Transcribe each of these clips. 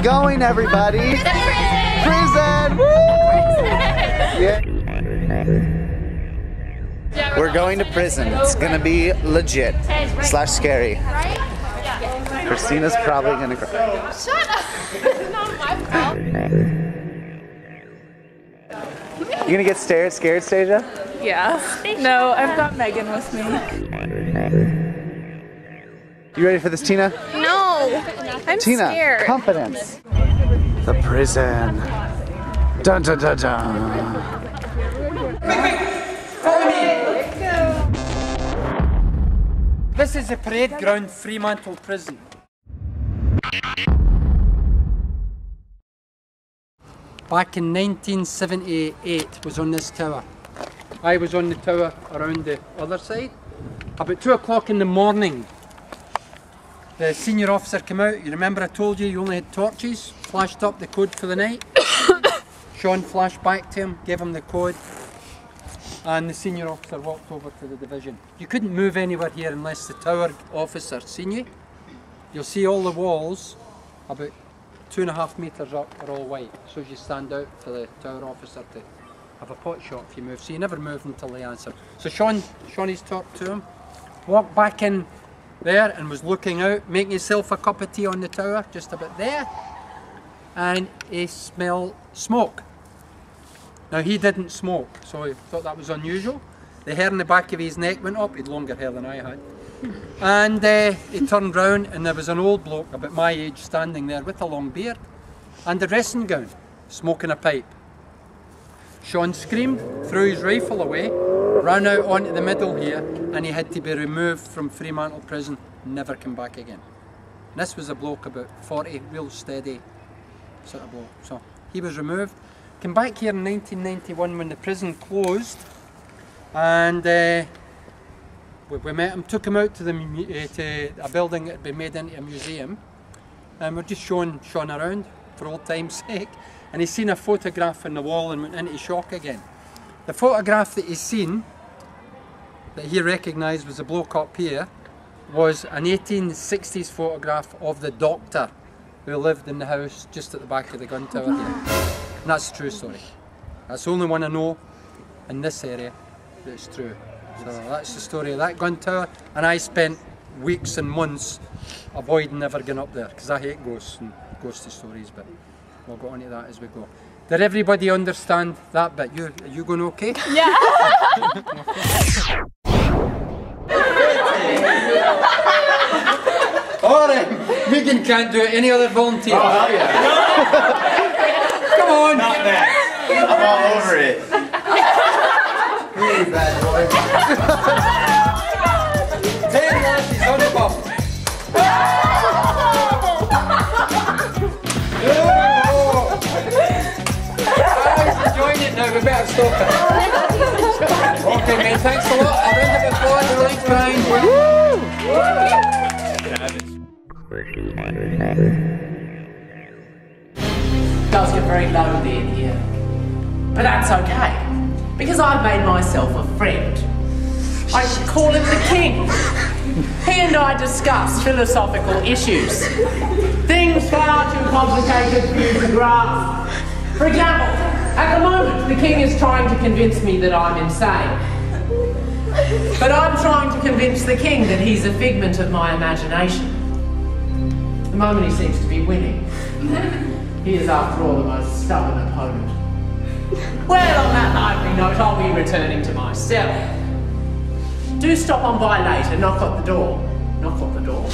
going, everybody? Prison! Woo! Yeah. We're going to prison. It's gonna be legit / scary. Christina's probably gonna cry. Shut up! It's not my fault. You gonna get scared, Stasia? Yeah. No, I've got Megan with me. You ready for this, Tina? No, I'm Tina, scared. confidence. The prison. Dun dun dun dun. Follow me. This is the parade ground, Fremantle Prison. Back in 1978 was on this tower. I was on the tower around the other side. About 2 o'clock in the morning, the senior officer came out. You remember I told you only had torches? Flashed up the code for the night. Sean flashed back to him, gave him the code, and the senior officer walked over to the division. You couldn't move anywhere here unless the tower officer seen you. You'll see all the walls about 2.5 metres up are all white, so as you stand out for the tower officer to have a pot shot if you move. So you never move until they answer. So Shawnee's talked to him, walked back in there and was looking out, making himself a cup of tea on the tower, just about there, and he smelled smoke. Now he didn't smoke, so he thought that was unusual. The hair in the back of his neck went up. He had longer hair than I had. And he turned round and there was an old bloke about my age standing there with a long beard and a dressing gown, smoking a pipe. Sean screamed, threw his rifle away, ran out onto the middle here, and he had to be removed from Fremantle Prison, never come back again. And this was a bloke about 40, real steady sort of bloke. So he was removed. Came back here in 1991 when the prison closed, and we met him, took him out to a building that had been made into a museum, and we're just showing Sean around for old time's sake, and he's seen a photograph on the wall and went into shock again. The photograph that he's seen, that he recognised was a bloke up here, was an 1860s photograph of the doctor who lived in the house just at the back of the gun tower here. And that's a true story. That's the only one I know in this area that's true. So that's the story of that gun tower, and I spent weeks and months avoiding ever going up there because I hate ghosts and ghosty stories, but we'll go on to that as we go. Did everybody understand that bit? Are you going okay? Yeah. Alright, Megan can't do it. Any other volunteers? Oh, hell yeah. Come on! Not that. I'm all over it. Really bad boy. 10 lasses on the bum. Guys, enjoying it now. We better stop it. Okay, man. Thanks a lot. A round of applause. Thanks, Brian. It does get very lonely in here, but that's okay, because I've made myself a friend. I call him the King. He and I discuss philosophical issues, things far too complicated for you to grasp. For example, at the moment, the King is trying to convince me that I'm insane. But I'm trying to convince the King that he's a figment of my imagination. At the moment, he seems to be winning. He is, after all, the most stubborn opponent. Well, on that lively note, I'll be returning to my cell. Do stop on by later, knock at the door. Knock on the door?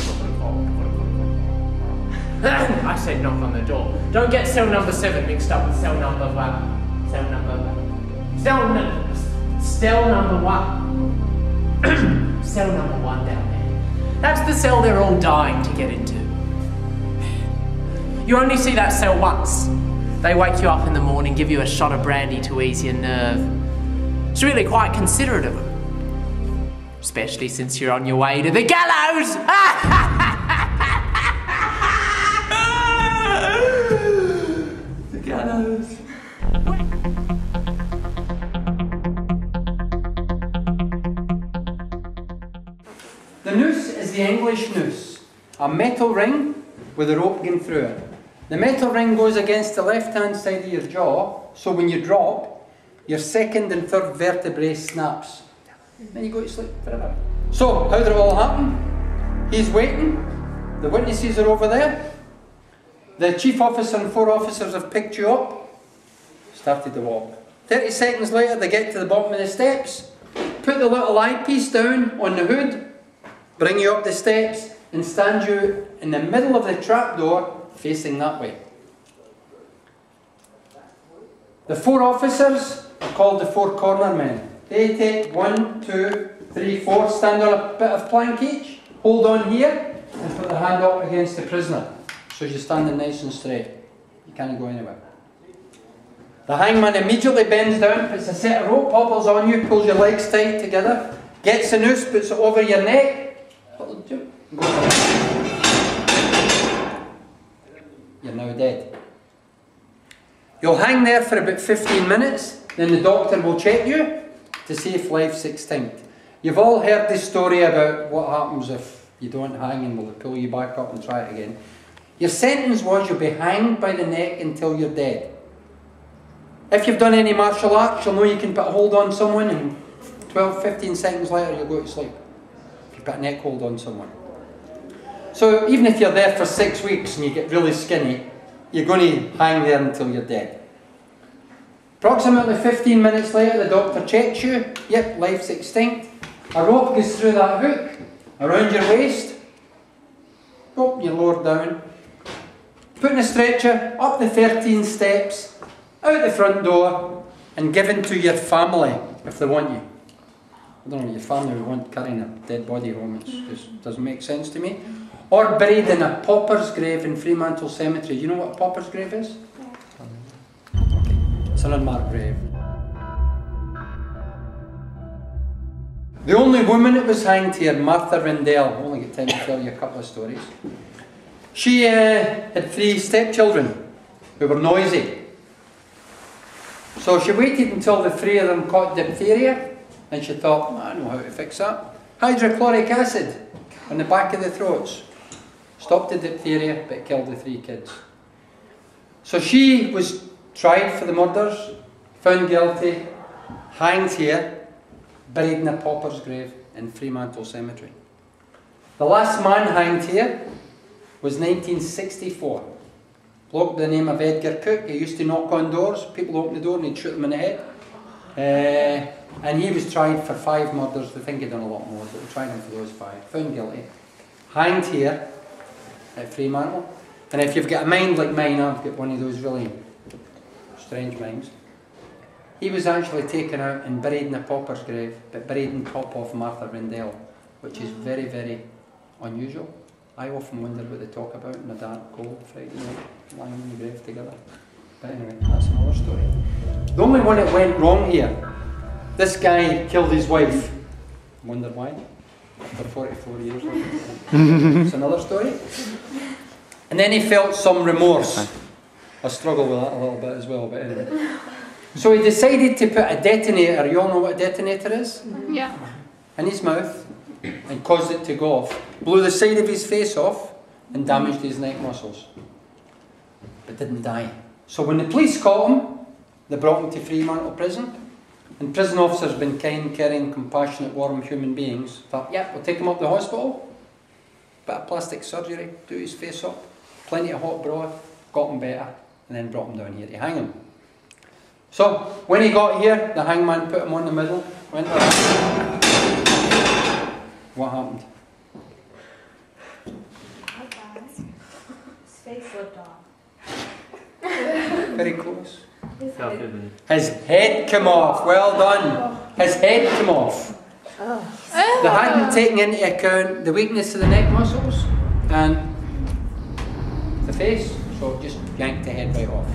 I said knock on the door. Don't get cell number 7 mixed up with cell number 1. Cell number 1. Cell number 1. Cell number 1 down there. That's the cell they're all dying to get into. You only see that cell once. They wake you up in the morning, give you a shot of brandy to ease your nerve. It's really quite considerate of them. Especially since you're on your way to the gallows! The gallows. The noose is the English noose. A metal ring with a rope going through it. The metal ring goes against the left-hand side of your jaw, so when you drop, your second and third vertebrae snaps. Then you go to sleep forever. So, how did it all happen? He's waiting. The witnesses are over there. The chief officer and 4 officers have picked you up. Started to walk. 30 seconds later, they get to the bottom of the steps, put the little eyepiece down on the hood, bring you up the steps, and stand you in the middle of the trapdoor, facing that way. The 4 officers are called the 4 corner men. They take 1, 2, 3, 4, stand on a bit of plank each, hold on here, and put the hand up against the prisoner. So you're standing nice and straight. You can't go anywhere. The hangman immediately bends down, puts a set of rope, hobbles on you, pulls your legs tight together, gets the noose, puts it over your neck. You're now dead. You'll hang there for about 15 minutes, then the doctor will check you to see if life's extinct. You've all heard this story about what happens if you don't hang and will they pull you back up and try it again. Your sentence was you'll be hanged by the neck until you're dead. If you've done any martial arts, you'll know you can put a hold on someone and 12, 15 seconds later you'll go to sleep. If you put a neck hold on someone. So even if you're there for 6 weeks and you get really skinny, you're going to hang there until you're dead. Approximately 15 minutes later, the doctor checks you. Yep, life's extinct. A rope goes through that hook, around your waist. Oh, you're lowered down. Put in a stretcher, up the 13 steps, out the front door, and given to your family if they want you. I don't know what your family would want carrying a dead body home. It just doesn't make sense to me. Or buried in a pauper's grave in Fremantle Cemetery. You know what a pauper's grave is? Okay. It's an unmarked grave. The only woman that was hanged here, Martha Rendell, I only get time to tell you a couple of stories. She had 3 stepchildren who were noisy. So she waited until the 3 of them caught diphtheria, and she thought, I know how to fix that. Hydrochloric acid on the back of the throats. Stopped the diphtheria, but killed the 3 kids. So she was tried for the murders, found guilty, hanged here, buried in a pauper's grave in Fremantle Cemetery. The last man hanged here was 1964. Bloke by the name of Edgar Cook. He used to knock on doors, people opened the door and he'd shoot them in the head. And he was tried for 5 murders. They think he'd done a lot more, but they tried him for those 5. Found guilty. Hanged here at Fremantle. And if you've got a mind like mine, I've got one of those really strange minds. He was actually taken out and buried in a pauper's grave, but buried on top of Martha Rendell, which is very, very unusual. I often wonder what they talk about in a dark, cold Friday night, lying in the grave together. But anyway, that's another story. The only one that went wrong here, this guy killed his wife. Wonder why? For 44 years. It's another story. And then he felt some remorse. I struggle with that a little bit as well, but anyway. So he decided to put a detonator, you all know what a detonator is? Yeah. In his mouth, and caused it to go off. Blew the side of his face off and damaged his neck muscles. But didn't die. So when the police caught him, they brought him to Fremantle Prison. And prison officers, been kind, caring, compassionate, warm human beings, thought, yeah, we'll take him up to the hospital. Bit of plastic surgery, do his face up, plenty of hot broth, got him better, and then brought him down here to hang him. So, when he got here, the hangman put him on the middle, went around. What happened? His face slipped off. Very close. His head came off. Well done. His head came off. They hadn't taken into account the weakness of the neck muscles and the face, so just yanked the head right off.